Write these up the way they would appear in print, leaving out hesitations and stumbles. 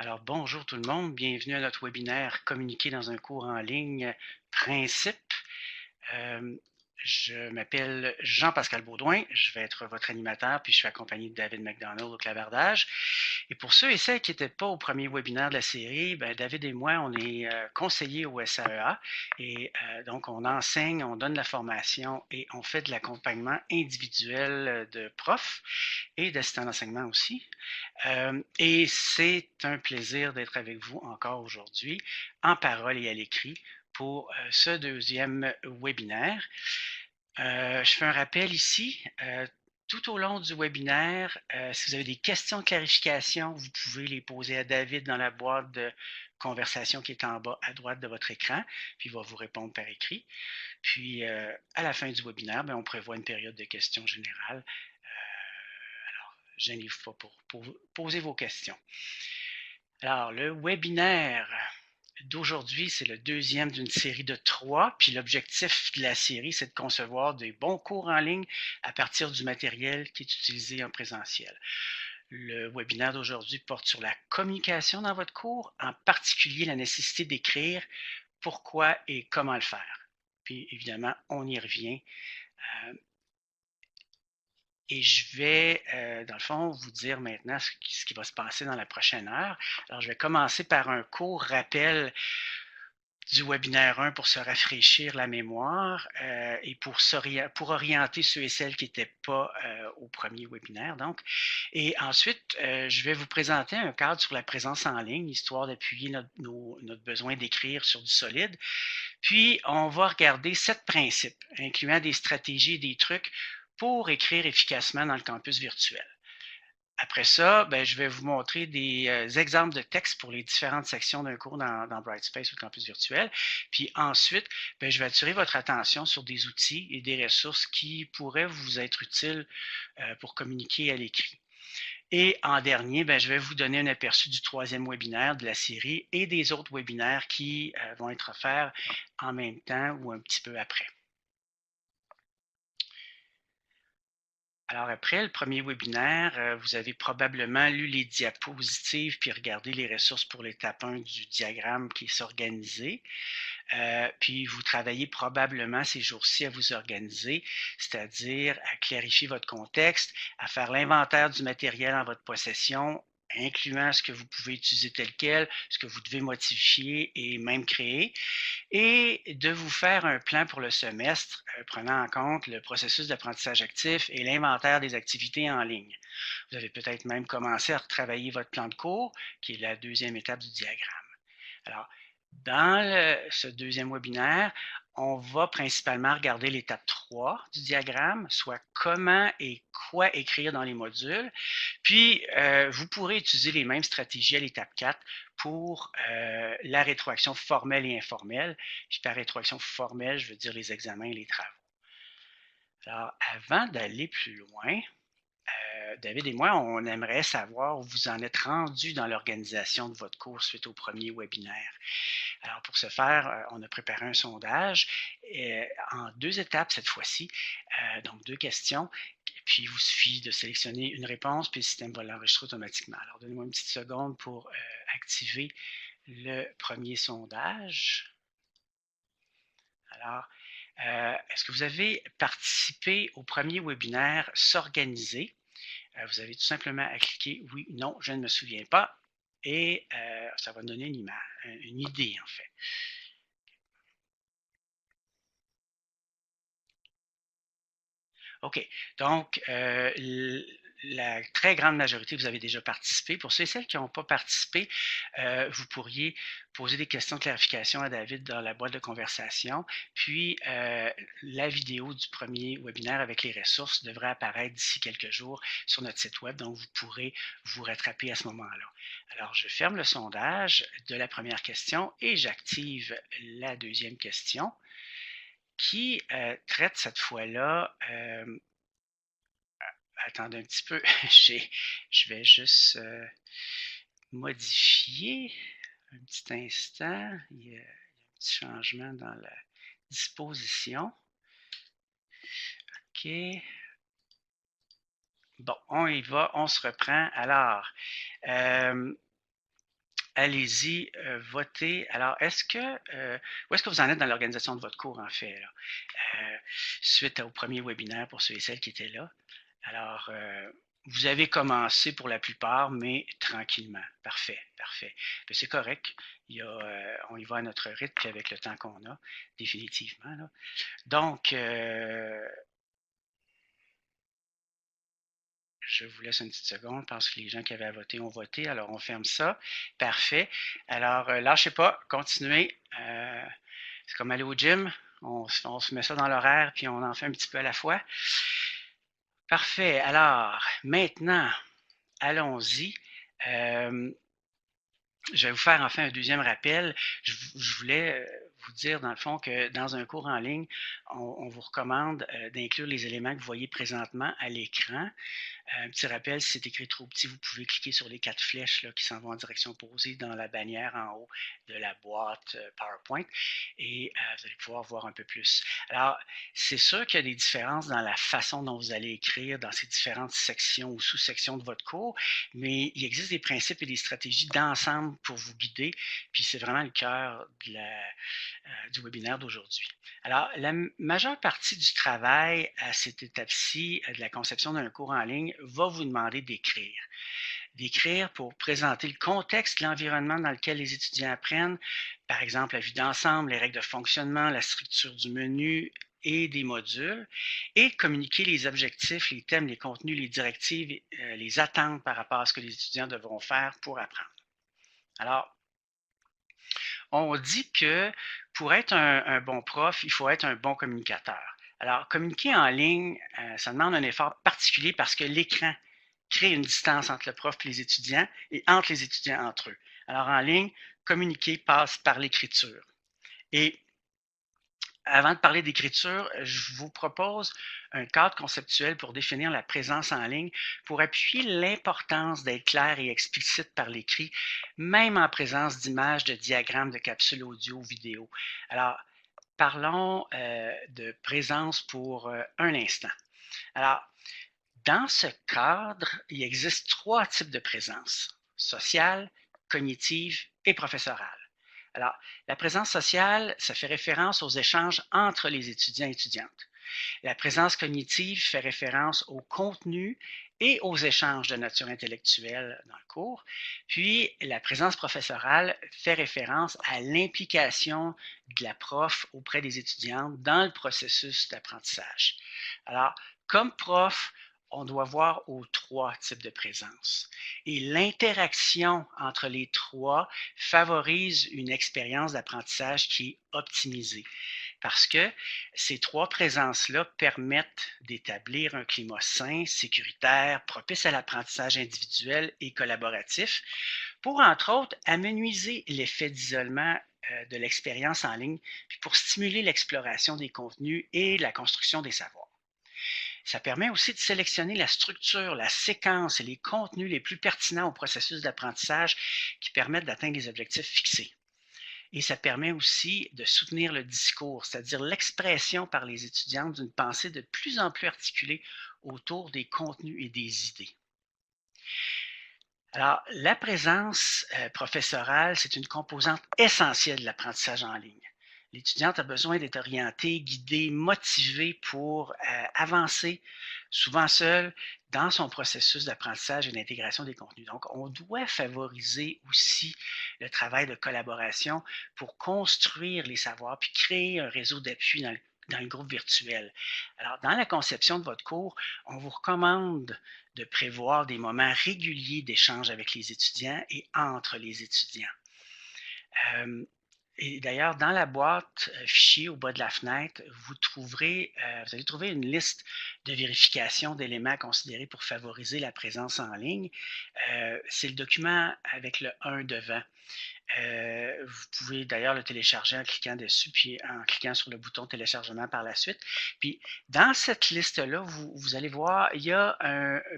Alors, bonjour tout le monde, bienvenue à notre webinaire Communiquer dans un cours en ligne, principe. Euh, je m'appelle Jean-Pascal Baudouin, je vais être votre animateur, puis je suis accompagné de David McDonald au clavardage. Et pour ceux et celles qui n'étaient pas au premier webinaire de la série, ben, David et moi, on est conseillers au SAEA et donc on enseigne, on donne la formation et on fait de l'accompagnement individuel de profs et d'assistants d'enseignement aussi. Et c'est un plaisir d'être avec vous encore aujourd'hui, en parole et à l'écrit, pour ce deuxième webinaire. Je fais un rappel ici. Tout au long du webinaire, si vous avez des questions de clarification, vous pouvez les poser à David dans la boîte de conversation qui est en bas à droite de votre écran, puis il va vous répondre par écrit. Puis, à la fin du webinaire, ben, on prévoit une période de questions générales. Alors, gênez-vous pas pour poser vos questions. Alors, le webinaire d'aujourd'hui, c'est le deuxième d'une série de 3. Puis l'objectif de la série, c'est de concevoir des bons cours en ligne à partir du matériel qui est utilisé en présentiel. Le webinaire d'aujourd'hui porte sur la communication dans votre cours, en particulier la nécessité d'écrire pourquoi et comment le faire. Puis évidemment, on y revient. Et je vais, dans le fond, vous dire maintenant ce qui va se passer dans la prochaine heure. Alors, je vais commencer par un court rappel du webinaire 1 pour se rafraîchir la mémoire et pour orienter ceux et celles qui n'étaient pas au premier webinaire. Donc. Et ensuite, je vais vous présenter un cadre sur la présence en ligne, histoire d'appuyer notre besoin d'écrire sur du solide. Puis, on va regarder 7 principes, incluant des stratégies et des trucs pour écrire efficacement dans le campus virtuel. Après ça, ben, je vais vous montrer des exemples de textes pour les différentes sections d'un cours dans Brightspace ou le campus virtuel. Puis ensuite, ben, je vais attirer votre attention sur des outils et des ressources qui pourraient vous être utiles pour communiquer à l'écrit. Et en dernier, ben, je vais vous donner un aperçu du troisième webinaire de la série et des autres webinaires qui vont être offerts en même temps ou un petit peu après. Alors après le premier webinaire, vous avez probablement lu les diapositives puis regardé les ressources pour l'étape 1 du diagramme qui est s'organiser. Puis vous travaillez probablement ces jours-ci à vous organiser, c'est-à-dire à clarifier votre contexte, à faire l'inventaire du matériel en votre possession, incluant ce que vous pouvez utiliser tel quel, ce que vous devez modifier et même créer, et de vous faire un plan pour le semestre, prenant en compte le processus d'apprentissage actif et l'inventaire des activités en ligne. Vous avez peut-être même commencé à retravailler votre plan de cours, qui est la deuxième étape du diagramme. Alors, ce deuxième webinaire, on va principalement regarder l'étape 3 du diagramme, soit comment et quoi écrire dans les modules. Puis, vous pourrez utiliser les mêmes stratégies à l'étape 4 pour la rétroaction formelle et informelle. Puis par rétroaction formelle, je veux dire les examens et les travaux. Alors, avant d'aller plus loin, David et moi, on aimerait savoir où vous en êtes rendu dans l'organisation de votre cours suite au premier webinaire. Alors, pour ce faire, on a préparé un sondage en 2 étapes cette fois-ci, donc 2 questions. Puis, il vous suffit de sélectionner une réponse, puis le système va l'enregistrer automatiquement. Alors, donnez-moi une petite seconde pour activer le premier sondage. Alors, est-ce que vous avez participé au premier webinaire S'organiser? Vous avez tout simplement à cliquer oui, non, je ne me souviens pas. Et ça va donner une idée, en fait. OK. Donc, la très grande majorité, vous avez déjà participé. Pour ceux et celles qui n'ont pas participé, vous pourriez poser des questions de clarification à David dans la boîte de conversation. Puis, la vidéo du premier webinaire avec les ressources devrait apparaître d'ici quelques jours sur notre site web, donc vous pourrez vous rattraper à ce moment-là. Alors, je ferme le sondage de la première question et j'active la deuxième question qui traite cette fois-là. Attendez un petit peu, je vais juste modifier un petit instant. Il y a un petit changement dans la disposition. OK. Bon, on y va, on se reprend. Alors, allez-y, votez. Alors, où est-ce que vous en êtes dans l'organisation de votre cours, en fait, là? Suite au premier webinaire pour ceux et celles qui étaient là. Alors, vous avez commencé pour la plupart, mais tranquillement. Parfait, parfait. Ben, c'est correct. On y va à notre rythme, puis avec le temps qu'on a, définitivement, là. Donc, je vous laisse une petite seconde parce que les gens qui avaient à voter ont voté. Alors, on ferme ça. Parfait. Alors, lâchez pas, continuez. C'est comme aller au gym. On se met ça dans l'horaire, puis on en fait un petit peu à la fois. Parfait. Alors, maintenant, allons-y. Je vais vous faire enfin un deuxième rappel. Je voulais vous dire, dans le fond, que dans un cours en ligne, on vous recommande d'inclure les éléments que vous voyez présentement à l'écran. Un petit rappel, si c'est écrit trop petit, vous pouvez cliquer sur les 4 flèches là, qui s'en vont en direction opposée dans la bannière en haut de la boîte PowerPoint et vous allez pouvoir voir un peu plus. Alors, c'est sûr qu'il y a des différences dans la façon dont vous allez écrire dans ces différentes sections ou sous-sections de votre cours, mais il existe des principes et des stratégies d'ensemble pour vous guider, puis c'est vraiment le cœur du webinaire d'aujourd'hui. Alors, la majeure partie du travail à cette étape-ci de la conception d'un cours en ligne va vous demander d'écrire. D'écrire pour présenter le contexte, l'environnement dans lequel les étudiants apprennent, par exemple la vue d'ensemble, les règles de fonctionnement, la structure du menu et des modules, et communiquer les objectifs, les thèmes, les contenus, les directives, les attentes par rapport à ce que les étudiants devront faire pour apprendre. Alors, on dit que pour être un bon prof, il faut être un bon communicateur. Alors, communiquer en ligne, ça demande un effort particulier parce que l'écran crée une distance entre le prof et les étudiants et entre les étudiants entre eux. Alors, en ligne, communiquer passe par l'écriture. Et avant de parler d'écriture, je vous propose un cadre conceptuel pour définir la présence en ligne, pour appuyer l'importance d'être clair et explicite par l'écrit, même en présence d'images, de diagrammes, de capsules audio ou vidéo. Alors, parlons de présence pour un instant. Alors, dans ce cadre, il existe 3 types de présence: sociale, cognitive et professorale. Alors, la présence sociale, ça fait référence aux échanges entre les étudiants et étudiantes. La présence cognitive fait référence au contenu et aux échanges de nature intellectuelle dans le cours. Puis, la présence professorale fait référence à l'implication de la prof auprès des étudiantes dans le processus d'apprentissage. Alors, comme prof, on doit voir aux 3 types de présence. Et l'interaction entre les 3 favorise une expérience d'apprentissage qui est optimisée. Parce que ces 3 présences-là permettent d'établir un climat sain, sécuritaire, propice à l'apprentissage individuel et collaboratif, pour, entre autres, amenuiser l'effet d'isolement de l'expérience en ligne, puis pour stimuler l'exploration des contenus et la construction des savoirs. Ça permet aussi de sélectionner la structure, la séquence et les contenus les plus pertinents au processus d'apprentissage qui permettent d'atteindre les objectifs fixés. Et ça permet aussi de soutenir le discours, c'est-à-dire l'expression par les étudiants d'une pensée de plus en plus articulée autour des contenus et des idées. Alors, la présence professorale, c'est une composante essentielle de l'apprentissage en ligne. L'étudiante a besoin d'être orientée, guidée, motivée pour avancer, souvent seule, dans son processus d'apprentissage et d'intégration des contenus. Donc, on doit favoriser aussi le travail de collaboration pour construire les savoirs puis créer un réseau d'appui dans le groupe virtuel. Alors, dans la conception de votre cours, on vous recommande de prévoir des moments réguliers d'échange avec les étudiants et entre les étudiants. Et d'ailleurs, dans la boîte fichier au bas de la fenêtre, vous allez trouver une liste de vérification d'éléments considérés pour favoriser la présence en ligne. C'est le document avec le 1 devant. Vous pouvez d'ailleurs le télécharger en cliquant dessus, puis en cliquant sur le bouton téléchargement par la suite. Puis dans cette liste-là, vous allez voir, il y a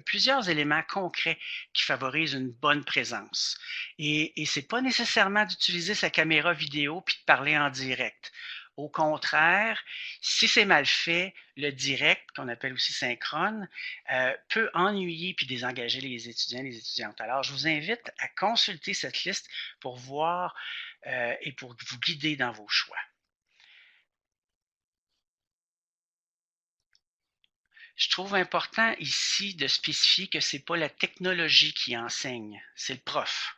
plusieurs éléments concrets qui favorisent une bonne présence. Et ce n'est pas nécessairement d'utiliser sa caméra vidéo puis de parler en direct. Au contraire, si c'est mal fait, le direct, qu'on appelle aussi synchrone, peut ennuyer puis désengager les étudiants et les étudiantes. Alors, je vous invite à consulter cette liste pour voir et pour vous guider dans vos choix. Je trouve important ici de spécifier que ce n'est pas la technologie qui enseigne, c'est le prof.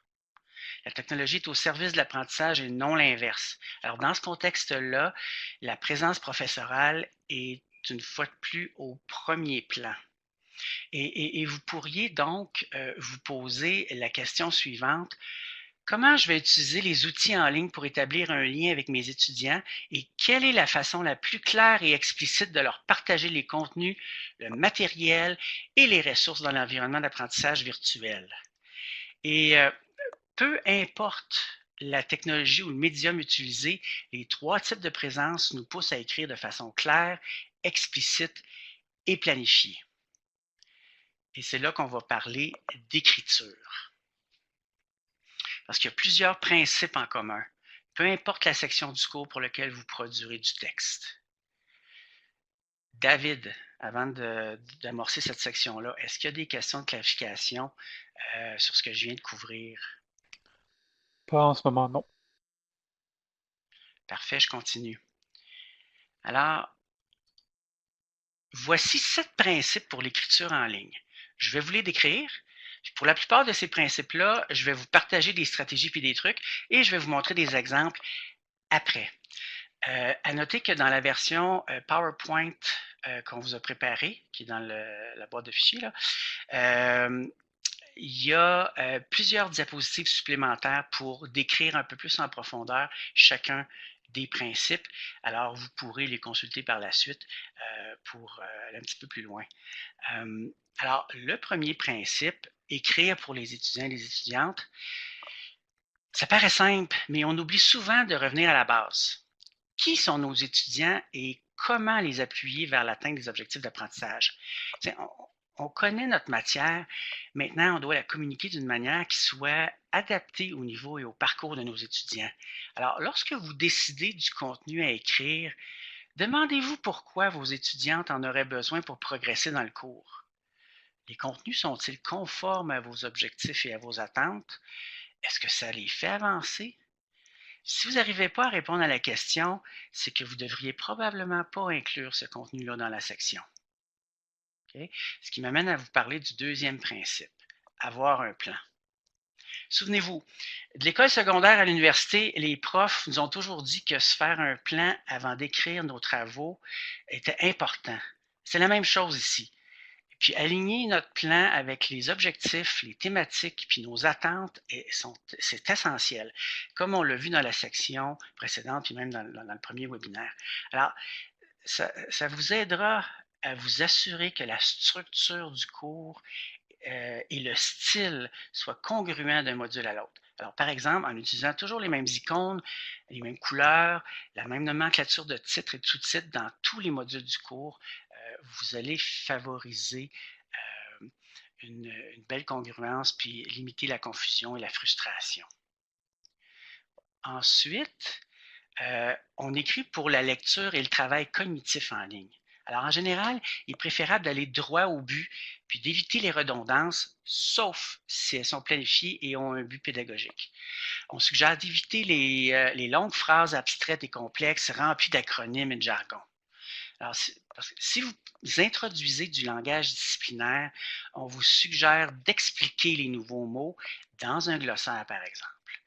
La technologie est au service de l'apprentissage et non l'inverse. Alors, dans ce contexte-là, la présence professorale est une fois de plus au premier plan. Et vous pourriez donc vous poser la question suivante. Comment je vais utiliser les outils en ligne pour établir un lien avec mes étudiants et quelle est la façon la plus claire et explicite de leur partager les contenus, le matériel et les ressources dans l'environnement d'apprentissage virtuel? Et peu importe la technologie ou le médium utilisé, les trois types de présence nous poussent à écrire de façon claire, explicite et planifiée. Et c'est là qu'on va parler d'écriture. Parce qu'il y a plusieurs principes en commun, peu importe la section du cours pour laquelle vous produirez du texte. David, avant d'amorcer cette section-là, est-ce qu'il y a des questions de clarification sur ce que je viens de couvrir? Pas en ce moment, non. Parfait, je continue. Alors, voici 7 principes pour l'écriture en ligne. Je vais vous les décrire. Pour la plupart de ces principes-là, je vais vous partager des stratégies puis des trucs et je vais vous montrer des exemples après. À noter que dans la version PowerPoint qu'on vous a préparée, qui est dans la boîte de fichiers, là, il y a plusieurs diapositives supplémentaires pour décrire un peu plus en profondeur chacun des principes. Alors, vous pourrez les consulter par la suite pour aller un petit peu plus loin. Alors, le premier principe, écrire pour les étudiants et les étudiantes, ça paraît simple, mais on oublie souvent de revenir à la base. Qui sont nos étudiants et comment les appuyer vers l'atteinte des objectifs d'apprentissage? On connaît notre matière, maintenant on doit la communiquer d'une manière qui soit adaptée au niveau et au parcours de nos étudiants. Alors, lorsque vous décidez du contenu à écrire, demandez-vous pourquoi vos étudiantes en auraient besoin pour progresser dans le cours. Les contenus sont-ils conformes à vos objectifs et à vos attentes? Est-ce que ça les fait avancer? Si vous n'arrivez pas à répondre à la question, c'est que vous devriez probablement pas inclure ce contenu-là dans la section. Okay? Ce qui m'amène à vous parler du deuxième principe, avoir un plan. Souvenez-vous, de l'école secondaire à l'université, les profs nous ont toujours dit que se faire un plan avant d'écrire nos travaux était important. C'est la même chose ici. Puis aligner notre plan avec les objectifs, les thématiques, puis nos attentes, c'est essentiel, comme on l'a vu dans la section précédente, puis même dans le premier webinaire. Alors, ça vous aidera à vous assurer que la structure du cours et le style soient congruents d'un module à l'autre. Alors, par exemple, en utilisant toujours les mêmes icônes, les mêmes couleurs, la même nomenclature de titres et de sous-titres dans tous les modules du cours, vous allez favoriser une belle congruence puis limiter la confusion et la frustration. Ensuite, on écrit pour la lecture et le travail cognitif en ligne. Alors, en général, il est préférable d'aller droit au but puis d'éviter les redondances, sauf si elles sont planifiées et ont un but pédagogique. On suggère d'éviter les longues phrases abstraites et complexes remplies d'acronymes et de jargon. Alors, parce que si vous introduisez du langage disciplinaire, on vous suggère d'expliquer les nouveaux mots dans un glossaire, par exemple.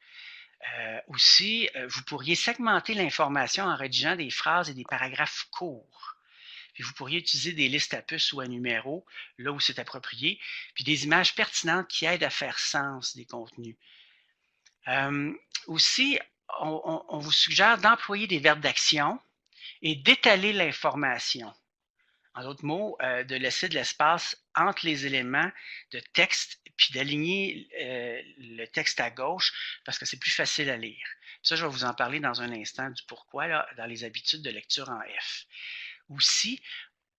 Aussi, vous pourriez segmenter l'information en rédigeant des phrases et des paragraphes courts. Puis vous pourriez utiliser des listes à puces ou à numéros, là où c'est approprié, puis des images pertinentes qui aident à faire sens des contenus. Aussi, on vous suggère d'employer des verbes d'action et d'étaler l'information. En d'autres mots, de laisser de l'espace entre les éléments de texte puis d'aligner le texte à gauche parce que c'est plus facile à lire. Ça, je vais vous en parler dans un instant du pourquoi là, dans les habitudes de lecture en F. Aussi,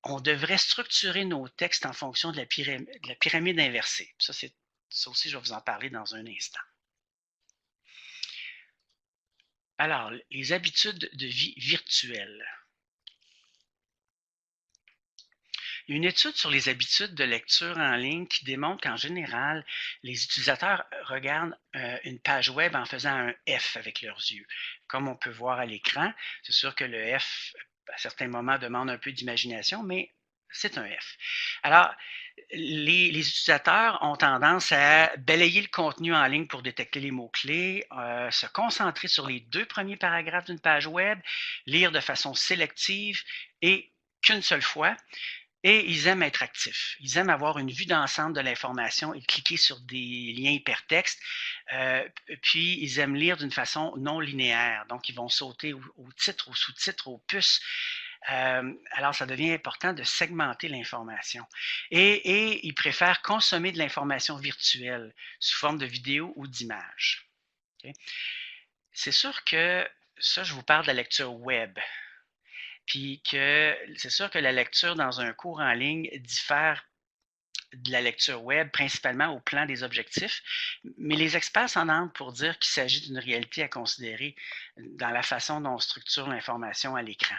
on devrait structurer nos textes en fonction de la pyramide inversée. Ça aussi, je vais vous en parler dans un instant. Alors, les habitudes de vie virtuelles. Il y a une étude sur les habitudes de lecture en ligne qui démontre qu'en général, les utilisateurs regardent une page web en faisant un F avec leurs yeux. Comme on peut voir à l'écran, c'est sûr que le F, à certains moments, demande un peu d'imagination, mais c'est un F. Alors, les utilisateurs ont tendance à balayer le contenu en ligne pour détecter les mots-clés, se concentrer sur les 2 premiers paragraphes d'une page web, lire de façon sélective et qu'une seule fois. Et ils aiment être actifs. Ils aiment avoir une vue d'ensemble de l'information et cliquer sur des liens hypertextes. Puis, ils aiment lire d'une façon non linéaire. Donc, ils vont sauter au titre, au sous-titre, aux puces. Alors, ça devient important de segmenter l'information. Et ils préfèrent consommer de l'information virtuelle sous forme de vidéo ou d'images. Okay? C'est sûr que ça, je vous parle de la lecture web. Puis que c'est sûr que la lecture dans un cours en ligne diffère de la lecture web, principalement au plan des objectifs, mais les experts s'entendent pour dire qu'il s'agit d'une réalité à considérer dans la façon dont on structure l'information à l'écran.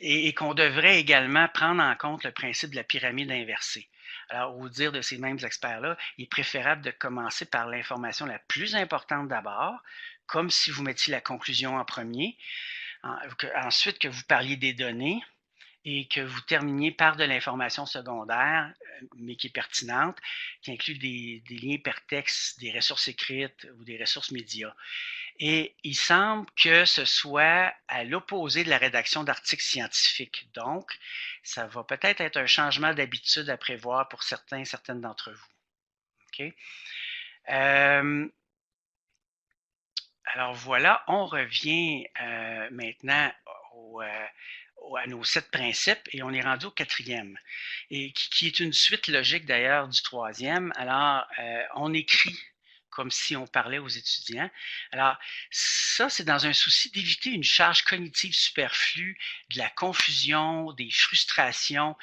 Et qu'on devrait également prendre en compte le principe de la pyramide inversée. Alors, au dire de ces mêmes experts-là, il est préférable de commencer par l'information la plus importante d'abord, comme si vous mettiez la conclusion en premier, ensuite que vous parliez des données et que vous terminiez par de l'information secondaire, mais qui est pertinente, qui inclut des liens hypertextes, des ressources écrites ou des ressources médias. Et il semble que ce soit à l'opposé de la rédaction d'articles scientifiques. Donc, ça va peut-être être un changement d'habitude à prévoir pour certaines d'entre vous. OK? Alors voilà, on revient maintenant à nos 7 principes et on est rendu au 4e, et qui est une suite logique d'ailleurs du 3e. Alors, on écrit comme si on parlait aux étudiants. Alors, ça, c'est dans un souci d'éviter une charge cognitive superflue, de la confusion, des frustrations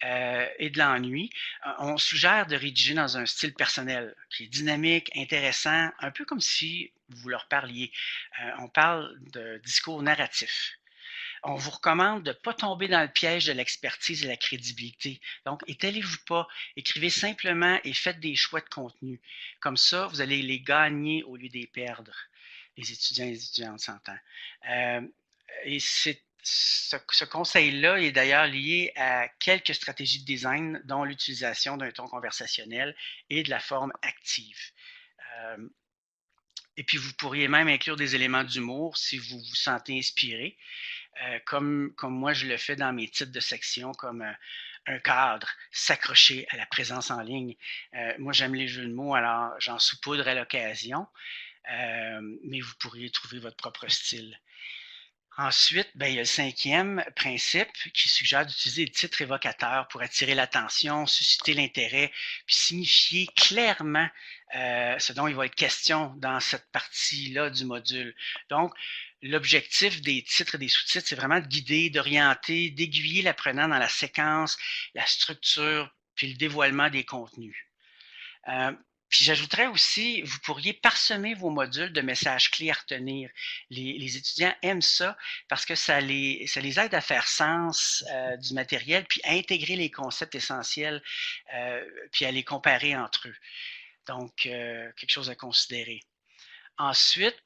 et de l'ennui. On suggère de rédiger dans un style personnel qui est dynamique, intéressant, un peu comme si vous leur parliez. On parle de discours narratif. On vous recommande de ne pas tomber dans le piège de l'expertise et la crédibilité. Donc, étalez-vous pas, écrivez simplement et faites des choix de contenu. Comme ça, vous allez les gagner au lieu de les perdre. Les étudiants et les étudiantes s'entendent. Et ce conseil-là est d'ailleurs lié à quelques stratégies de design, dont l'utilisation d'un ton conversationnel et de la forme active. Et puis, vous pourriez même inclure des éléments d'humour si vous vous sentez inspiré. Comme moi je le fais dans mes titres de section, comme un cadre, s'accrocher à la présence en ligne. Moi, j'aime les jeux de mots, alors j'en saupoudre à l'occasion, mais vous pourriez trouver votre propre style. Ensuite, il y a le 5e principe qui suggère d'utiliser des titres évocateurs pour attirer l'attention, susciter l'intérêt, puis signifier clairement ce dont il va être question dans cette partie-là du module. Donc, l'objectif des titres et des sous-titres, c'est vraiment de guider, d'orienter, d'aiguiller l'apprenant dans la séquence, la structure, puis le dévoilement des contenus. Puis j'ajouterais aussi, vous pourriez parsemer vos modules de messages clés à retenir. Les étudiants aiment ça parce que ça les aide à faire sens du matériel, puis à intégrer les concepts essentiels, puis à les comparer entre eux. Donc, quelque chose à considérer. Ensuite,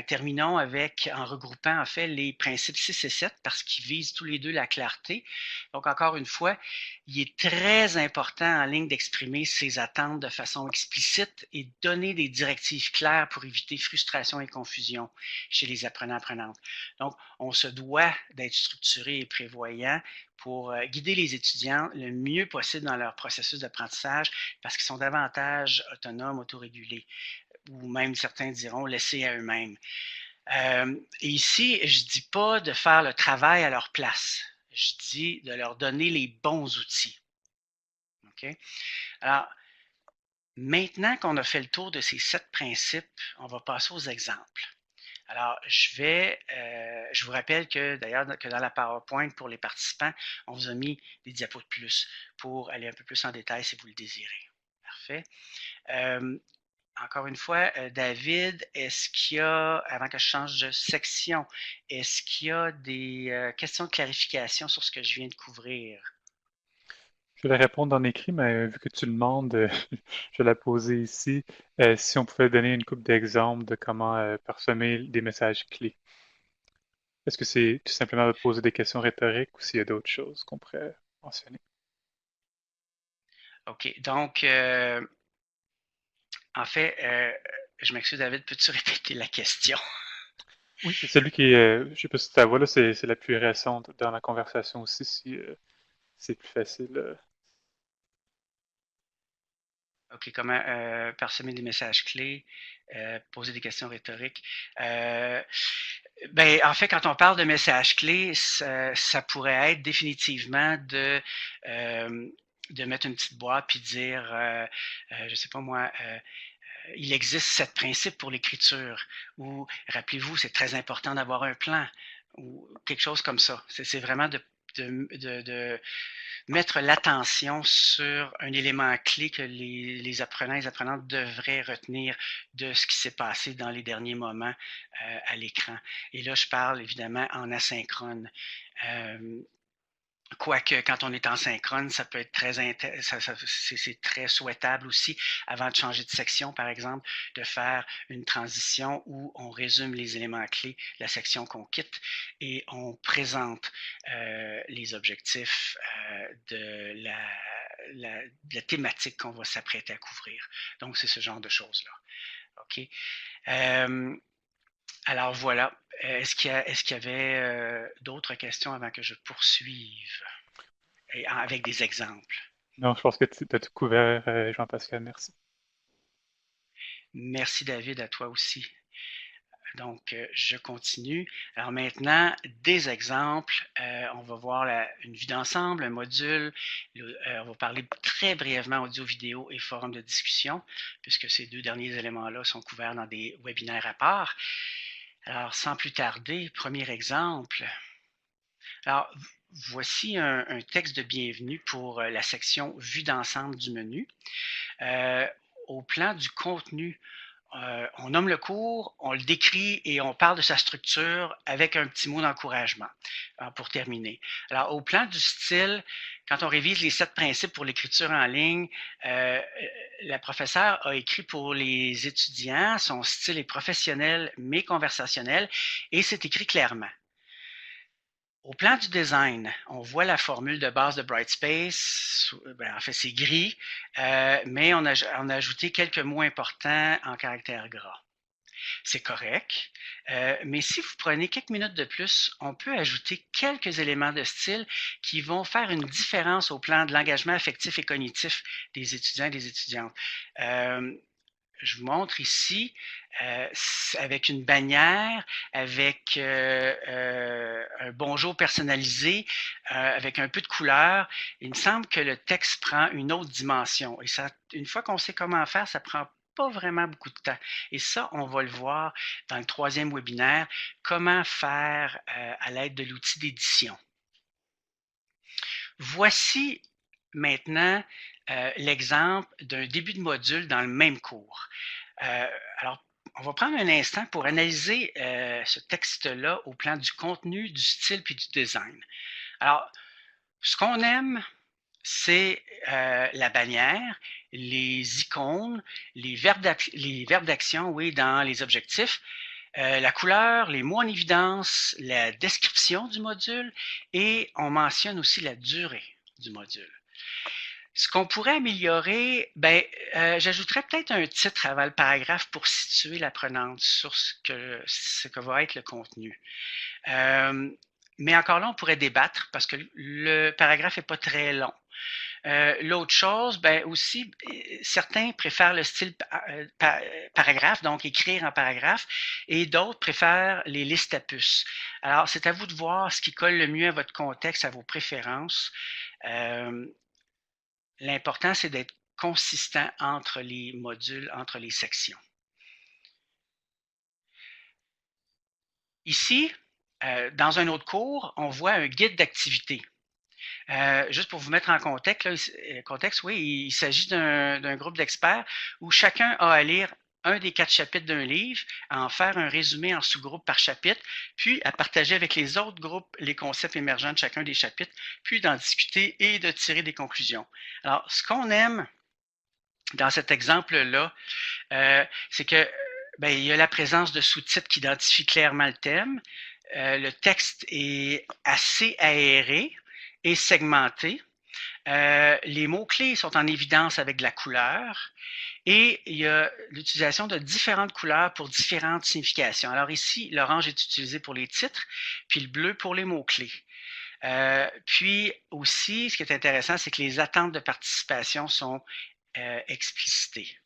terminons en regroupant en fait les principes 6 et 7 parce qu'ils visent tous les deux la clarté. Donc, encore une fois, il est très important en ligne d'exprimer ses attentes de façon explicite et de donner des directives claires pour éviter frustration et confusion chez les apprenants-apprenantes. Donc, on se doit d'être structuré et prévoyant pour guider les étudiants le mieux possible dans leur processus d'apprentissage parce qu'ils sont davantage autonomes, autorégulés, ou même certains diront laissés à eux-mêmes. Et ici, je ne dis pas de faire le travail à leur place. Je dis de leur donner les bons outils. OK? Alors, maintenant qu'on a fait le tour de ces 7 principes, on va passer aux exemples. Alors, je vous rappelle que d'ailleurs, que dans la PowerPoint pour les participants, on vous a mis des diapos de plus pour aller un peu plus en détail si vous le désirez. Parfait. encore une fois, David, est-ce qu'il y a, avant que je change de section, est-ce qu'il y a des questions de clarification sur ce que je viens de couvrir? Je vais répondre en écrit, mais vu que tu le demandes, je vais la poser ici. Si on pouvait donner une couple d'exemples de comment parsemer des messages clés. Est-ce que c'est tout simplement de poser des questions rhétoriques ou s'il y a d'autres choses qu'on pourrait mentionner? OK. Donc, en fait, je m'excuse, David, peux-tu répéter la question? Oui, c'est celui qui est, je sais pas si ta voix là, c'est la plus récente dans la conversation aussi, si c'est plus facile. OK, comment parsemer des messages clés, poser des questions rhétoriques. Ben, en fait, quand on parle de messages clés, ça pourrait être définitivement de mettre une petite boîte puis dire, je sais pas moi, il existe 7 principes pour l'écriture, ou rappelez-vous, c'est très important d'avoir un plan, ou quelque chose comme ça. C'est vraiment de mettre l'attention sur un élément clé que les apprenants et les apprenantes devraient retenir de ce qui s'est passé dans les derniers moments à l'écran. Et là, je parle évidemment en asynchrone. Euh, Quoique, quand on est en synchrone, ça peut être c'est très souhaitable aussi, avant de changer de section, par exemple, de faire une transition où on résume les éléments clés, la section qu'on quitte, et on présente les objectifs de la thématique qu'on va s'apprêter à couvrir. Donc, c'est ce genre de choses-là. OK? Euh, alors voilà. Est-ce qu'il y avait d'autres questions avant que je poursuive? Et avec des exemples. Non, je pense que tu as tout couvert, Jean-Pascal, merci. Merci David, à toi aussi. Donc, je continue. Alors maintenant, des exemples. On va voir une vue d'ensemble, un module. On va parler très brièvement audio-vidéo et forum de discussion, puisque ces deux derniers éléments-là sont couverts dans des webinaires à part. Alors, sans plus tarder, premier exemple. Alors, voici un texte de bienvenue pour la section vue d'ensemble du menu. Au plan du contenu, on nomme le cours, on le décrit et on parle de sa structure avec un petit mot d'encouragement pour terminer. Alors, au plan du style, quand on révise les 7 principes pour l'écriture en ligne, la professeure a écrit pour les étudiants, son style est professionnel mais conversationnel et c'est écrit clairement. Au plan du design, on voit la formule de base de Brightspace. En fait, c'est gris, mais on a ajouté quelques mots importants en caractère gras. C'est correct, mais si vous prenez quelques minutes de plus, on peut ajouter quelques éléments de style qui vont faire une différence au plan de l'engagement affectif et cognitif des étudiants et des étudiantes. Je vous montre ici avec une bannière, avec un bonjour personnalisé, avec un peu de couleur. Il me semble que le texte prend une autre dimension. Et ça, une fois qu'on sait comment faire, ça prend pas vraiment beaucoup de temps. Et ça, on va le voir dans le troisième webinaire, comment faire à l'aide de l'outil d'édition. Voici maintenant l'exemple d'un début de module dans le même cours. Alors, on va prendre un instant pour analyser ce texte-là au plan du contenu, du style puis du design. Alors, ce qu'on aime, c'est la bannière, les icônes, les verbes d'action, oui, dans les objectifs, la couleur, les mots en évidence, la description du module et on mentionne aussi la durée du module. Ce qu'on pourrait améliorer, j'ajouterais peut-être un titre avant le paragraphe pour situer l'apprenante sur ce que va être le contenu. Mais encore là, on pourrait débattre parce que le paragraphe n'est pas très long. L'autre chose, aussi, certains préfèrent le style paragraphe, donc écrire en paragraphe, et d'autres préfèrent les listes à puces. Alors, c'est à vous de voir ce qui colle le mieux à votre contexte, à vos préférences. L'important, c'est d'être consistant entre les modules, entre les sections. Ici, dans un autre cours, on voit un guide d'activité. Juste pour vous mettre en contexte, oui, il s'agit d'un groupe d'experts où chacun a à lire un des 4 chapitres d'un livre, à en faire un résumé en sous-groupe par chapitre, puis à partager avec les autres groupes les concepts émergents de chacun des chapitres, puis d'en discuter et de tirer des conclusions. Alors, ce qu'on aime dans cet exemple-là, c'est que il y a la présence de sous-titres qui identifient clairement le thème. Le texte est assez aéré et segmenté. Les mots-clés sont en évidence avec de la couleur et il y a l'utilisation de différentes couleurs pour différentes significations. Alors ici, l'orange est utilisé pour les titres, puis le bleu pour les mots-clés. Puis aussi, ce qui est intéressant, c'est que les attentes de participation sont explicitées.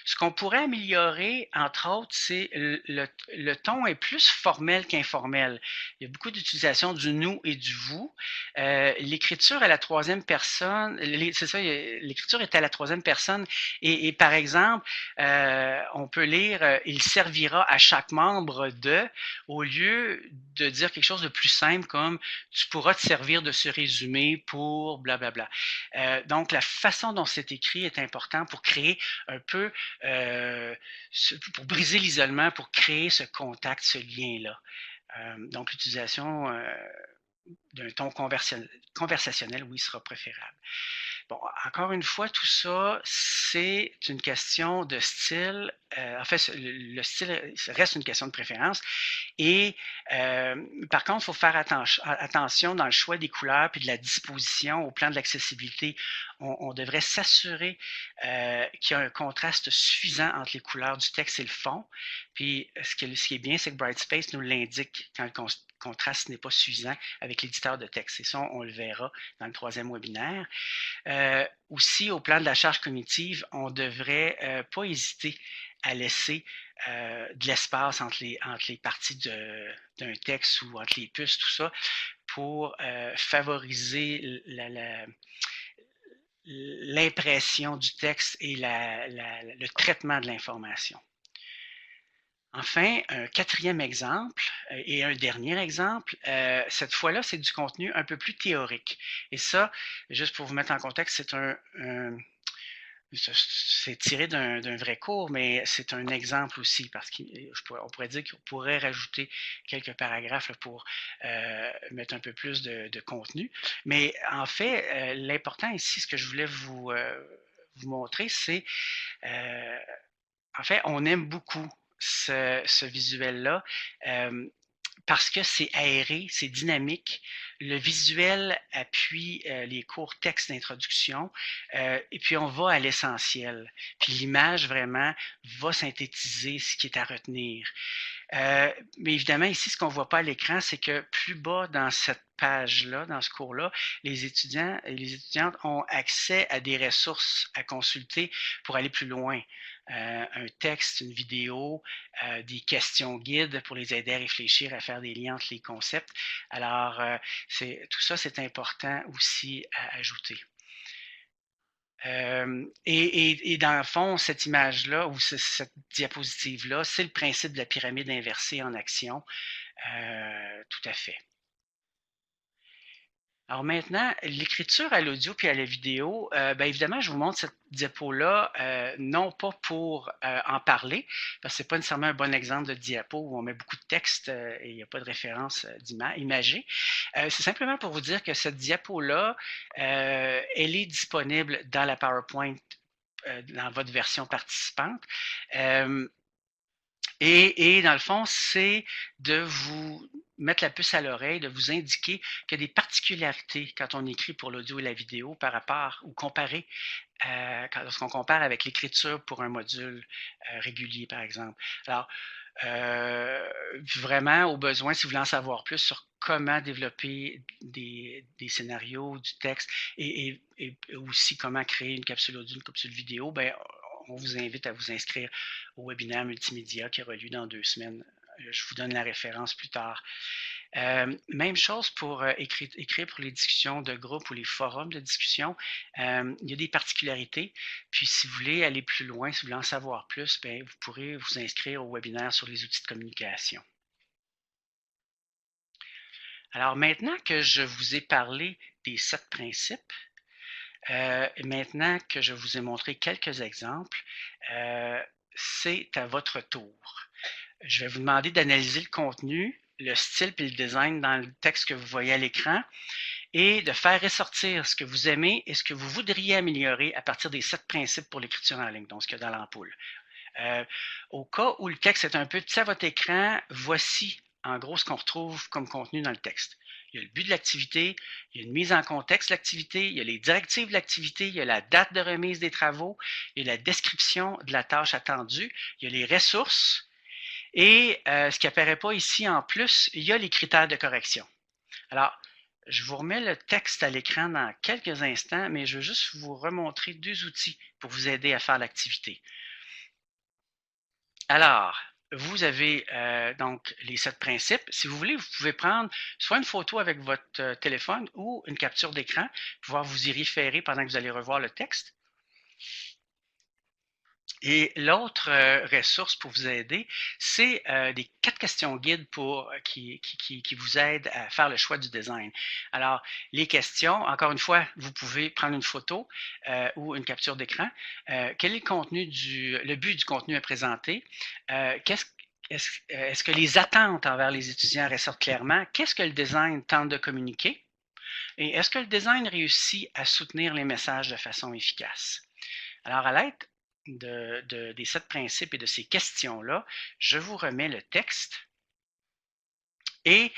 Ce qu'on pourrait améliorer, entre autres, c'est le ton est plus formel qu'informel. Il y a beaucoup d'utilisation du nous et du vous. L'écriture à la troisième personne, c'est ça, l'écriture est à la troisième personne. Et par exemple, on peut lire il servira à chaque membre de, au lieu de dire quelque chose de plus simple comme tu pourras te servir de ce résumé pour blablabla. Donc, la façon dont c'est écrit est important pour créer un peu pour briser l'isolement, pour créer ce contact, ce lien-là. Donc, l'utilisation d'un ton conversationnel, oui, sera préférable. Bon, encore une fois, tout ça, c'est une question de style. En fait, le style reste une question de préférence. Et par contre, il faut faire attention dans le choix des couleurs puis de la disposition au plan de l'accessibilité. On devrait s'assurer qu'il y a un contraste suffisant entre les couleurs du texte et le fond. Puis ce qui est bien, c'est que Brightspace nous l'indique quand le contraste n'est pas suffisant avec l'éditeur de texte. Et ça, on le verra dans le troisième webinaire. Aussi, au plan de la charge cognitive, on ne devrait pas hésiter à laisser de l'espace entre les parties d'un texte ou entre les puces, tout ça, pour favoriser l'impression du texte et le traitement de l'information. Enfin, un quatrième exemple et un dernier exemple, cette fois-là, c'est du contenu un peu plus théorique. Et ça, juste pour vous mettre en contexte, c'est tiré d'un vrai cours, mais c'est un exemple aussi, parce qu'on pourrait dire qu'on pourrait rajouter quelques paragraphes là, pour mettre un peu plus de contenu. Mais en fait, l'important ici, ce que je voulais vous montrer, c'est, en fait, on aime beaucoup ce visuel-là parce que c'est aéré, c'est dynamique. Le visuel appuie les courts textes d'introduction et puis on va à l'essentiel. Puis l'image vraiment va synthétiser ce qui est à retenir. Mais évidemment, ici, ce qu'on ne voit pas à l'écran, c'est que plus bas dans cette page-là, dans ce cours-là, les étudiants et les étudiantes ont accès à des ressources à consulter pour aller plus loin. Un texte, une vidéo, des questions guides pour les aider à réfléchir, à faire des liens entre les concepts. Alors, tout ça, c'est important aussi à ajouter. Et dans le fond, cette image-là ou cette diapositive-là, c'est le principe de la pyramide inversée en action. Tout à fait. Alors maintenant, l'écriture à l'audio puis à la vidéo, évidemment, je vous montre cette diapo-là, non pas pour en parler, parce que ce n'est pas nécessairement un bon exemple de diapo où on met beaucoup de texte et il n'y a pas de référence imagée. C'est simplement pour vous dire que cette diapo-là, elle est disponible dans la PowerPoint dans votre version participante. Et dans le fond, c'est de vous mettre la puce à l'oreille, de vous indiquer qu'il y a des particularités quand on écrit pour l'audio et la vidéo par rapport ou comparé lorsqu'on compare avec l'écriture pour un module régulier, par exemple. Alors, vraiment, au besoin, si vous voulez en savoir plus sur comment développer des scénarios, du texte et aussi comment créer une capsule audio, une capsule vidéo, on vous invite à vous inscrire au webinaire multimédia qui aura lieu dans 2 semaines. Je vous donne la référence plus tard. Même chose pour écrire pour les discussions de groupe ou les forums de discussion. Il y a des particularités. Puis si vous voulez aller plus loin, si vous voulez en savoir plus, vous pourrez vous inscrire au webinaire sur les outils de communication. Alors maintenant que je vous ai parlé des 7 principes, maintenant que je vous ai montré quelques exemples, c'est à votre tour. Je vais vous demander d'analyser le contenu, le style et le design dans le texte que vous voyez à l'écran et de faire ressortir ce que vous aimez et ce que vous voudriez améliorer à partir des 7 principes pour l'écriture en ligne, donc ce qu'il y a dans l'ampoule. Au cas où le texte est un peu petit à votre écran, voici en gros ce qu'on retrouve comme contenu dans le texte. Il y a le but de l'activité, il y a une mise en contexte de l'activité, il y a les directives de l'activité, il y a la date de remise des travaux, il y a la description de la tâche attendue, il y a les ressources et ce qui apparaît pas ici en plus, il y a les critères de correction. Alors, je vous remets le texte à l'écran dans quelques instants, mais je veux juste vous remontrer 2 outils pour vous aider à faire l'activité. Alors, vous avez donc les 7 principes. Si vous voulez, vous pouvez prendre soit une photo avec votre téléphone ou une capture d'écran, pouvoir vous y référer pendant que vous allez revoir le texte. Et l'autre ressource pour vous aider, c'est des 4 questions guides qui vous aident à faire le choix du design. Alors, les questions, encore une fois, vous pouvez prendre une photo ou une capture d'écran. Quel est le but du contenu à présenter? Est-ce que les attentes envers les étudiants ressortent clairement? Qu'est-ce que le design tente de communiquer? Et est-ce que le design réussit à soutenir les messages de façon efficace? Alors, à l'aide des 7 principes et de ces questions-là, je vous remets le texte et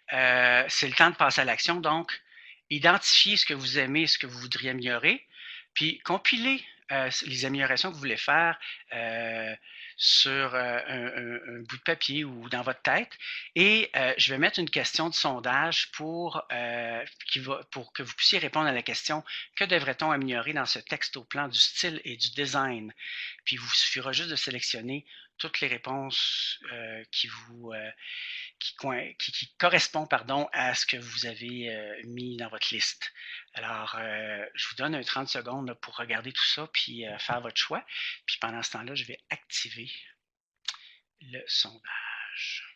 c'est le temps de passer à l'action. Donc, identifiez ce que vous aimez, ce que vous voudriez améliorer, puis compilez les améliorations que vous voulez faire sur un bout de papier ou dans votre tête. Et je vais mettre une question de sondage pour que vous puissiez répondre à la question que devrait-on améliorer dans ce texte au plan du style et du design. Puis il vous suffira juste de sélectionner toutes les réponses qui correspond pardon, à ce que vous avez mis dans votre liste. Alors, je vous donne 30 secondes là, pour regarder tout ça puis faire votre choix. Puis pendant ce temps-là, je vais activer le sondage.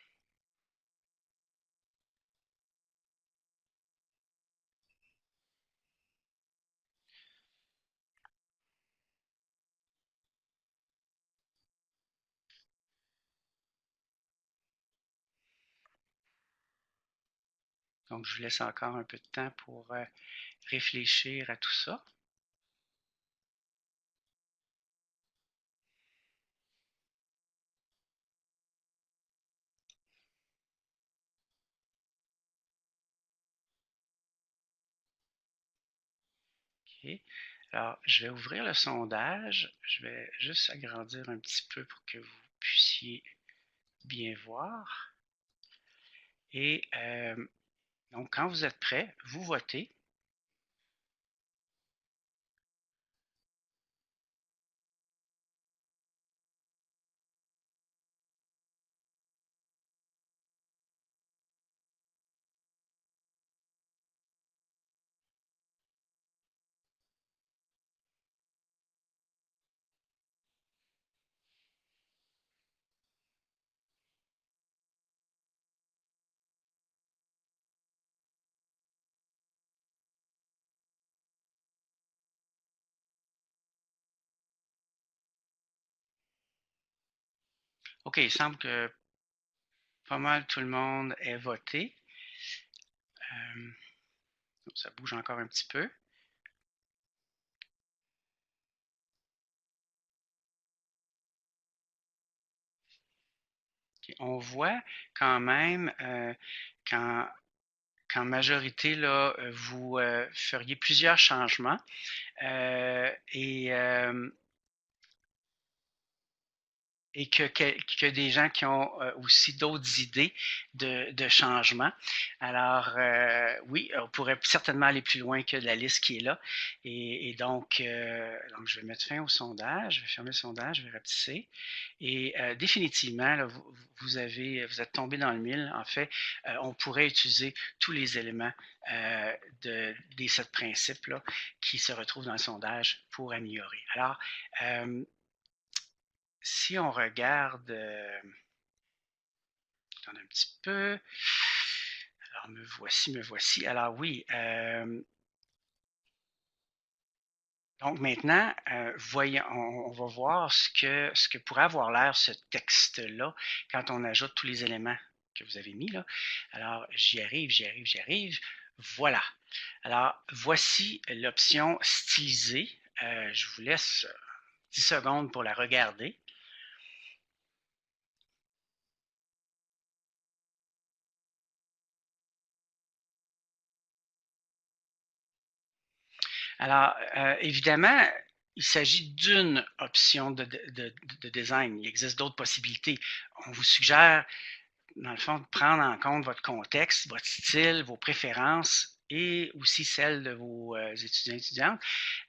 Donc, je vous laisse encore un peu de temps pour réfléchir à tout ça. OK. Alors, je vais ouvrir le sondage. Je vais juste agrandir un petit peu pour que vous puissiez bien voir. Et donc, quand vous êtes prêt, vous votez. OK, il semble que pas mal tout le monde ait voté. Ça bouge encore un petit peu. Okay. On voit quand même qu'en majorité, là, vous feriez plusieurs changements. Et que des gens qui ont aussi d'autres idées de changement. Alors, oui, on pourrait certainement aller plus loin que la liste qui est là. Et donc, je vais mettre fin au sondage, je vais fermer le sondage, je vais rapetisser. Et définitivement, là, vous êtes tombé dans le mille. En fait, on pourrait utiliser tous les éléments des 7 principes là, qui se retrouvent dans le sondage pour améliorer. Alors, si on regarde, attendez un petit peu. Alors, me voici. Alors oui, Donc maintenant, voyons, on va voir ce que pourrait avoir l'air ce texte-là quand on ajoute tous les éléments que vous avez mis là. Alors, j'y arrive, j'y arrive, j'y arrive. Voilà. Alors, voici l'option stylisée. Je vous laisse 10 secondes pour la regarder. Alors, évidemment, il s'agit d'une option de design. Il existe d'autres possibilités. On vous suggère dans le fond, de prendre en compte votre contexte, votre style, vos préférences et aussi celles de vos étudiants et étudiantes.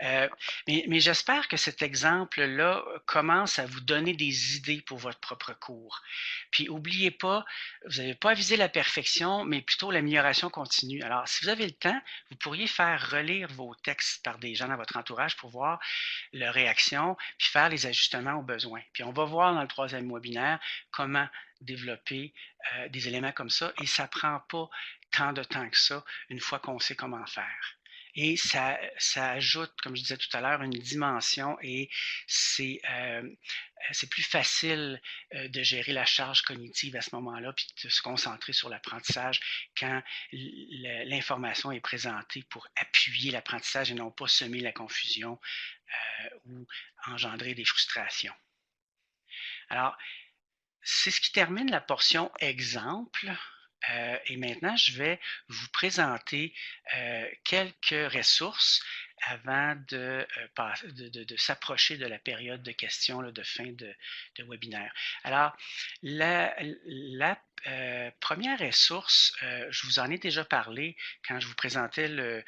Euh, mais j'espère que cet exemple-là commence à vous donner des idées pour votre propre cours. Puis n'oubliez pas, vous n'avez pas à viser la perfection, mais plutôt l'amélioration continue. Alors, si vous avez le temps, vous pourriez faire relire vos textes par des gens dans votre entourage pour voir leur réaction, puis faire les ajustements aux besoins. Puis on va voir dans le troisième webinaire comment développer des éléments comme ça et ça ne prend pas tant de temps que ça une fois qu'on sait comment faire. Et ça ajoute, comme je disais tout à l'heure, une dimension et c'est plus facile de gérer la charge cognitive à ce moment-là, puis de se concentrer sur l'apprentissage quand l'information est présentée pour appuyer l'apprentissage et non pas semer la confusion ou engendrer des frustrations. Alors, c'est ce qui termine la portion exemple. Et maintenant, je vais vous présenter quelques ressources avant de s'approcher de la période de questions là, de fin de webinaire. Alors, la première ressource, je vous en ai déjà parlé quand je vous présentais le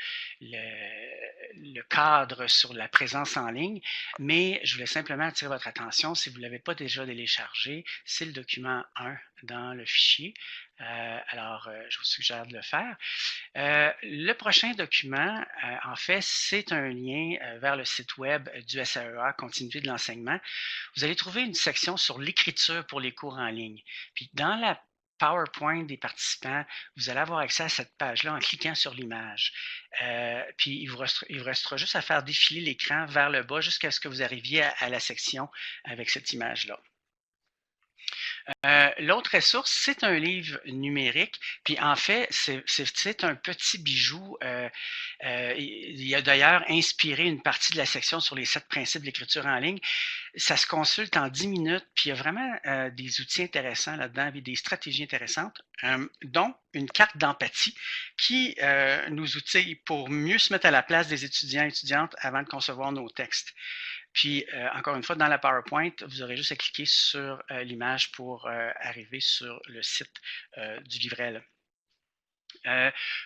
cadre sur la présence en ligne, mais je voulais simplement attirer votre attention, si vous ne l'avez pas déjà téléchargé, c'est le document 1 dans le fichier. Je vous suggère de le faire. Le prochain document, en fait, c'est un lien vers le site web du SAEA, Continuité de l'enseignement. Vous allez trouver une section sur l'écriture pour les cours en ligne. Puis dans la PowerPoint des participants, vous allez avoir accès à cette page-là en cliquant sur l'image. Puis il vous restera juste à faire défiler l'écran vers le bas jusqu'à ce que vous arriviez à la section avec cette image-là. L'autre ressource, c'est un livre numérique. Puis en fait, c'est un petit bijou. Il a d'ailleurs inspiré une partie de la section sur les 7 principes d'écriture en ligne. Ça se consulte en 10 minutes, puis il y a vraiment des outils intéressants là-dedans, avec des stratégies intéressantes, dont une carte d'empathie qui nous outille pour mieux se mettre à la place des étudiants et étudiantes avant de concevoir nos textes. Puis, encore une fois, dans la PowerPoint, vous aurez juste à cliquer sur l'image pour arriver sur le site du livret.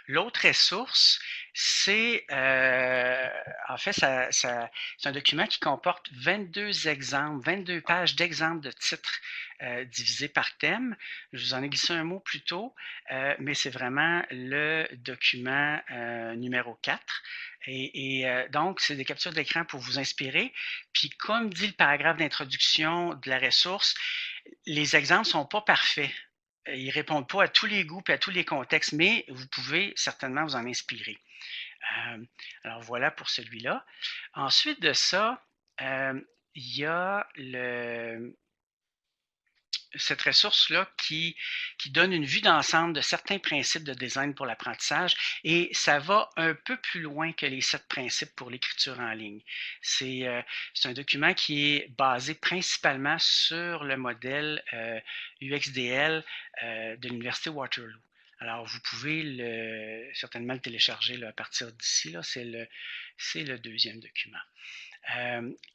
L'autre ressource, c'est en fait, c'est un document qui comporte 22 exemples, 22 pages d'exemples de titres divisés par thème. Je vous en ai glissé un mot plus tôt, mais c'est vraiment le document numéro 4. Donc, c'est des captures d'écran pour vous inspirer. Puis, comme dit le paragraphe d'introduction de la ressource, les exemples ne sont pas parfaits. Ils ne répondent pas à tous les goûts et à tous les contextes, mais vous pouvez certainement vous en inspirer. Alors voilà pour celui-là. Ensuite de ça, il y a cette ressource-là qui donne une vue d'ensemble de certains principes de design pour l'apprentissage et ça va un peu plus loin que les 7 principes pour l'écriture en ligne. C'est un document qui est basé principalement sur le modèle UXDL de l'Université Waterloo. Alors, vous pouvez certainement le télécharger là, à partir d'ici. C'est le deuxième document.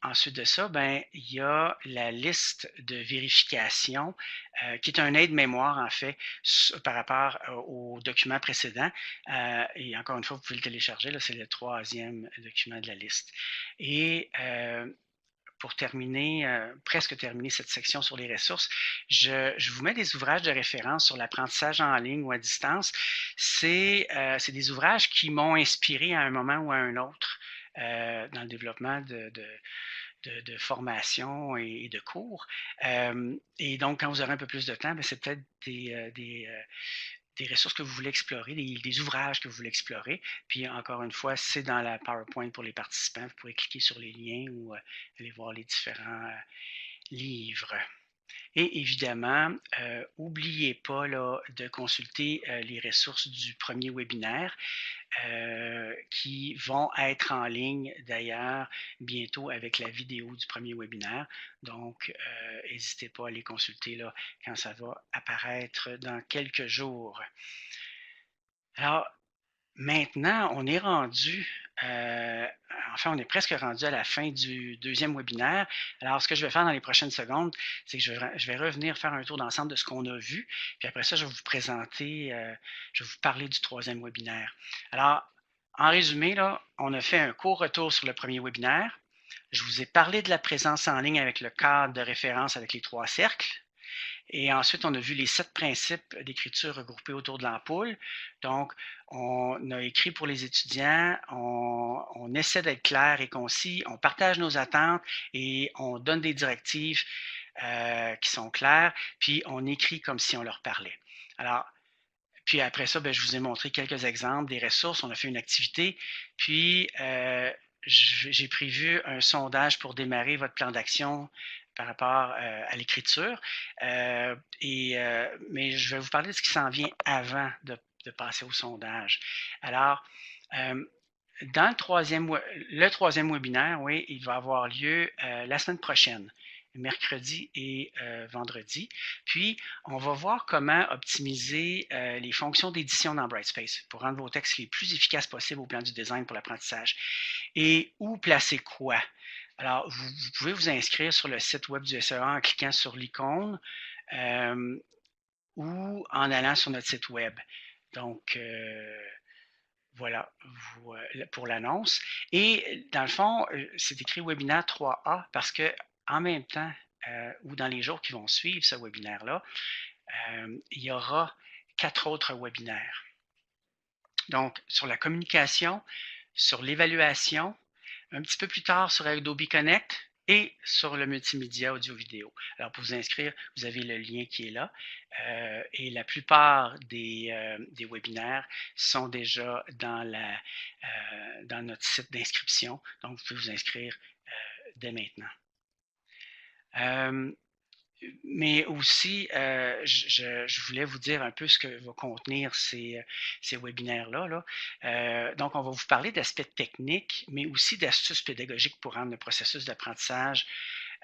Ensuite de ça, ben, il y a la liste de vérification qui est un aide-mémoire en fait par rapport au document précédent. Et encore une fois, vous pouvez le télécharger, c'est le troisième document de la liste. Et pour terminer, presque terminer cette section sur les ressources, je vous mets des ouvrages de référence sur l'apprentissage en ligne ou à distance. C'est des ouvrages qui m'ont inspiré à un moment ou à un autre dans le développement de formation et de cours. Et donc, quand vous aurez un peu plus de temps, c'est peut-être des ressources que vous voulez explorer, des ouvrages que vous voulez explorer. Puis encore une fois, c'est dans la PowerPoint pour les participants. Vous pourrez cliquer sur les liens ou aller voir les différents livres. Et évidemment, n'oubliez pas là, de consulter les ressources du premier webinaire qui vont être en ligne d'ailleurs bientôt avec la vidéo du premier webinaire. Donc, n'hésitez pas à les consulter là, quand ça va apparaître dans quelques jours. Alors, maintenant, on est rendu, enfin, on est presque rendu à la fin du deuxième webinaire. Alors, ce que je vais faire dans les prochaines secondes, c'est que je vais revenir faire un tour d'ensemble de ce qu'on a vu. Puis après ça, je vais vous présenter, je vais vous parler du troisième webinaire. Alors, en résumé, là, on a fait un court retour sur le premier webinaire. Je vous ai parlé de la présence en ligne avec le cadre de référence avec les 3 cercles. Et ensuite, on a vu les 7 principes d'écriture regroupés autour de l'ampoule. Donc, on a écrit pour les étudiants, on essaie d'être clair et concis, on partage nos attentes et on donne des directives qui sont claires, puis on écrit comme si on leur parlait. Alors, puis après ça, je vous ai montré quelques exemples des ressources. On a fait une activité, puis j'ai prévu un sondage pour démarrer votre plan d'action par rapport à l'écriture. Mais je vais vous parler de ce qui s'en vient avant de passer au sondage. Alors, dans le troisième webinaire, oui, il va avoir lieu la semaine prochaine, mercredi et vendredi. Puis, on va voir comment optimiser les fonctions d'édition dans Brightspace pour rendre vos textes les plus efficaces possibles au plan du design pour l'apprentissage. Et où placer quoi? Alors, vous pouvez vous inscrire sur le site web du SEA en cliquant sur l'icône ou en allant sur notre site web. Donc, voilà pour l'annonce. Et dans le fond, c'est écrit webinaire 3A parce que en même temps ou dans les jours qui vont suivre ce webinaire-là, il y aura 4 autres webinaires. Donc, sur la communication, sur l'évaluation, un petit peu plus tard sur Adobe Connect et sur le multimédia audio-vidéo. Alors, pour vous inscrire, vous avez le lien qui est là. Et la plupart des webinaires sont déjà dans notre site d'inscription. Donc, vous pouvez vous inscrire dès maintenant. Mais aussi, je voulais vous dire un peu ce que va contenir ces webinaires-là. Là. Donc, on va vous parler d'aspects techniques, mais aussi d'astuces pédagogiques pour rendre le processus d'apprentissage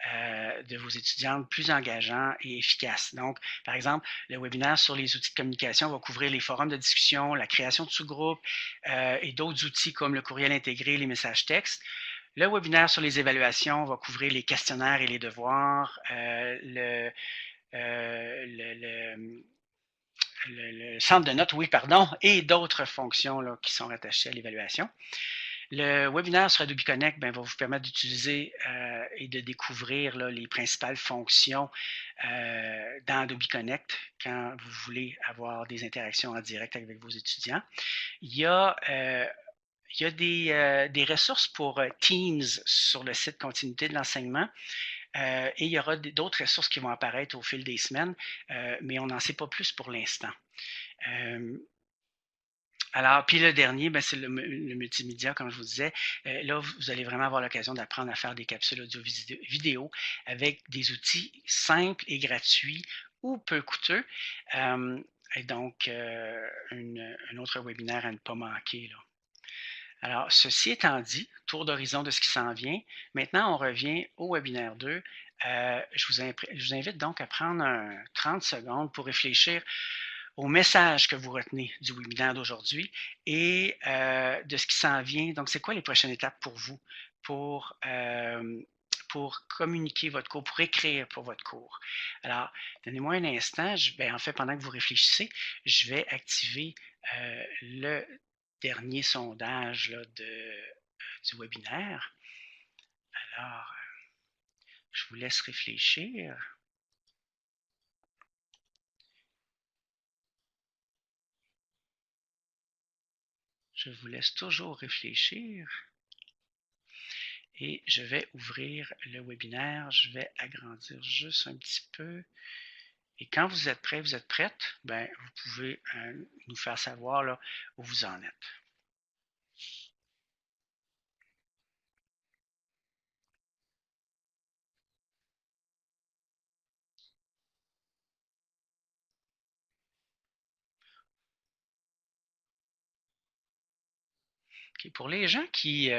de vos étudiants plus engageant et efficace. Donc, par exemple, le webinaire sur les outils de communication va couvrir les forums de discussion, la création de sous-groupes et d'autres outils comme le courriel intégré, les messages textes. Le webinaire sur les évaluations va couvrir les questionnaires et les devoirs, le centre de notes, oui, pardon, et d'autres fonctions là, qui sont rattachées à l'évaluation. Le webinaire sur Adobe Connect va vous permettre d'utiliser et de découvrir là, les principales fonctions dans Adobe Connect quand vous voulez avoir des interactions en direct avec vos étudiants. Il y a des ressources pour Teams sur le site Continuité de l'enseignement. Et il y aura d'autres ressources qui vont apparaître au fil des semaines, mais on n'en sait pas plus pour l'instant. Alors, puis le dernier, c'est le multimédia, comme je vous disais. Là, vous allez vraiment avoir l'occasion d'apprendre à faire des capsules audio-vidéo avec des outils simples et gratuits ou peu coûteux. Et donc, un autre webinaire à ne pas manquer, là. Alors, ceci étant dit, tour d'horizon de ce qui s'en vient, maintenant on revient au webinaire 2. Je vous invite donc à prendre 30 secondes pour réfléchir au message que vous retenez du webinaire d'aujourd'hui et de ce qui s'en vient. Donc, c'est quoi les prochaines étapes pour vous pour communiquer votre cours, pour écrire pour votre cours? Alors, donnez-moi un instant. En fait, pendant que vous réfléchissez, je vais activer le dernier sondage là, du webinaire. Alors, je vous laisse réfléchir. Je vous laisse toujours réfléchir. Et je vais ouvrir le webinaire. Je vais agrandir juste un petit peu. Et quand vous êtes prêt, vous êtes prête, ben, vous pouvez nous faire savoir là, où vous en êtes. Okay. Pour les gens qui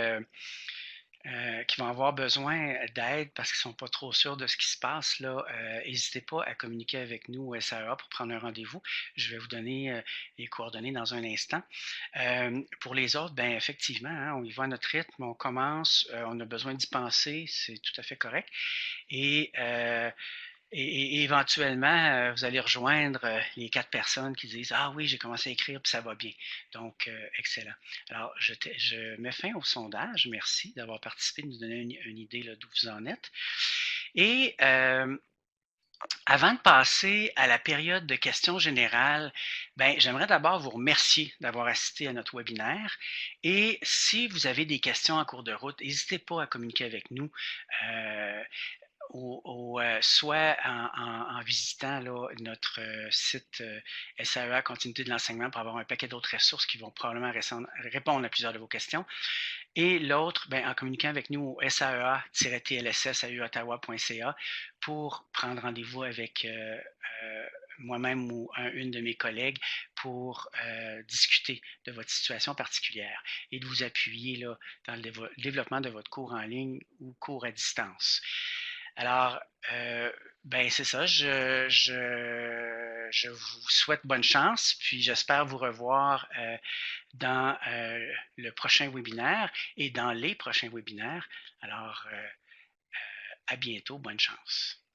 vont avoir besoin d'aide parce qu'ils ne sont pas trop sûrs de ce qui se passe, là, n'hésitez pas à communiquer avec nous au SAEA pour prendre un rendez-vous. Je vais vous donner les coordonnées dans un instant. Pour les autres, ben effectivement, hein, on y va à notre rythme, on commence, on a besoin d'y penser, c'est tout à fait correct. Et et éventuellement, vous allez rejoindre les 4 personnes qui disent ah oui, j'ai commencé à écrire puis ça va bien. Donc, excellent. Alors, je mets fin au sondage. Merci d'avoir participé, de nous donner une idée d'où vous en êtes. Et avant de passer à la période de questions générales, ben, j'aimerais d'abord vous remercier d'avoir assisté à notre webinaire. Et si vous avez des questions en cours de route, n'hésitez pas à communiquer avec nous. Soit en visitant là, notre site SAEA Continuité de l'enseignement pour avoir un paquet d'autres ressources qui vont probablement répondre à plusieurs de vos questions. Et l'autre, ben, en communiquant avec nous au SAEA-TLSS.ottawa.ca pour prendre rendez-vous avec moi-même ou une de mes collègues pour discuter de votre situation particulière et de vous appuyer là, dans le développement de votre cours en ligne ou cours à distance. Alors, ben c'est ça, je vous souhaite bonne chance, puis j'espère vous revoir dans le prochain webinaire et dans les prochains webinaires. Alors, à bientôt, bonne chance.